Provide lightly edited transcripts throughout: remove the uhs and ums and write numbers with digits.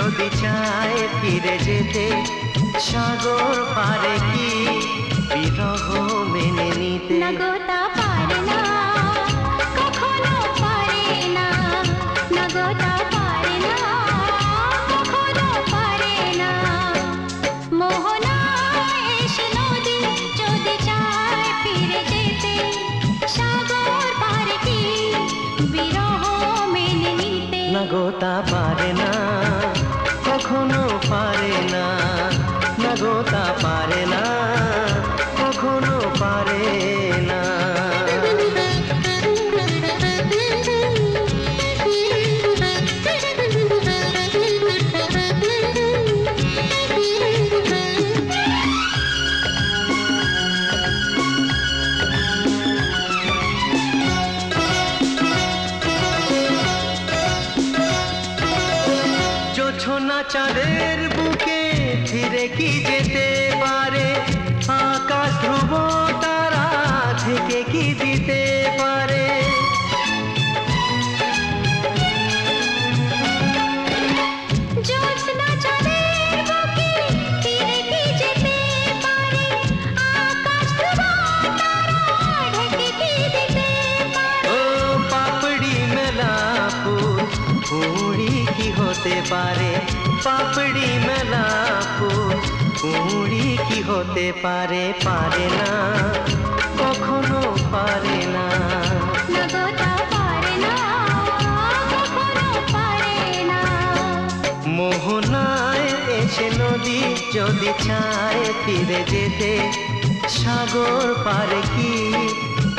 যদি চায় ফিরে যেতে সাগর পারে কি বিরহ মেনে নিতে না গো তা পারে না, কখনো পারে না, না গো তা পারে না, কখনো পারে না। মোহনা এসে নদী যদি চায় ফিরে যেতে সাগর পারে কি বিরহ মেনে নিতে না গো তা পারে না, কখনো পারে না, না গো তা পারে না, কখনো পারে না। জোছনা চাঁদের বুকে ফিরে কি যেতে পারে, আকাশ ধ্রুব তারা থেকে কি দিতে পারে। জ্যোৎস্না চাঁদের বুকে ফিরে কি যেতে পারে, আকাশ ধ্রুব তারা ঢেকে কি দিতে পারে। ও পাপড়ি মেলা ফুল কুঁড়ি কি হতে পারে, পাপড়ি মেলা ফুল কুঁড়ি কি হতে পারে, পারে না, কখনো পারে না। না গো তা পারে না, কখনো পারে না। মোহনায় এসে নদী যদি চায় ফিরে যেতে সাগর পারে কি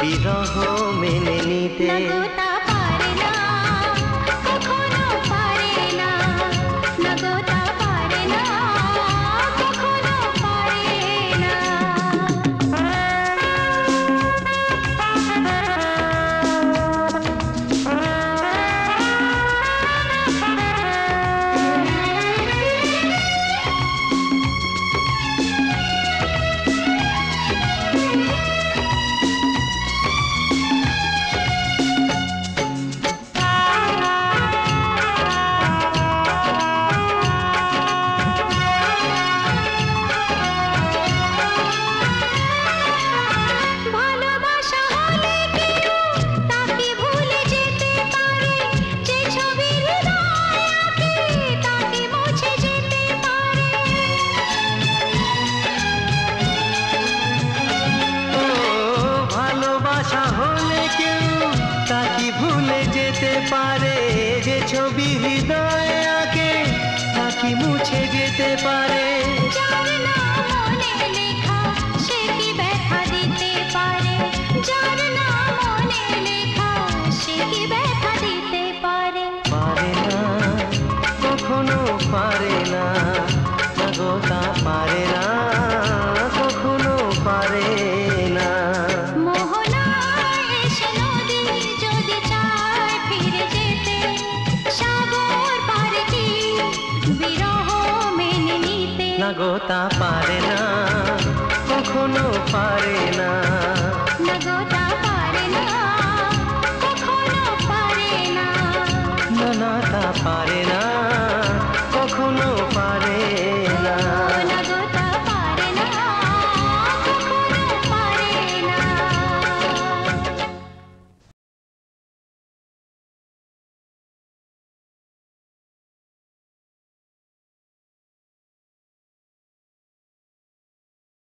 বিরহ মেনে নিতে না গো তা পারে না, কখনো পারে না, না গো তা পারে না, কখনো পারে না। ভালোবাসা হলে কেউ তাকে ভুলে যেতে পারে, যে ছবি হৃদয়ে আঁকে তাকে মুছে যেতে পারে। ও ভালোবাসা হলে কেউ তাকে ভুলে যেতে পারে, যে ছবি হৃদয়ে আঁকে তাকে মুছে যেতে পারে। যার নাম মনে লেখা সে কি ব্যথা দিতে পারে, যার নাম মনে লেখা সে কি ব্যথা দিতে পারে। পারে না, কখনো পারে না, না গো তা পারে না, কখনো পারে না। মোহনা এসে নদী যদি চায় ফিরে যেতে সাগর পারে কি বিরহ মেনে নিতে না গো তা পারে না, কখনো পারে না। না গো তা পারে না, কখনো পারে না। না না তা পারে না।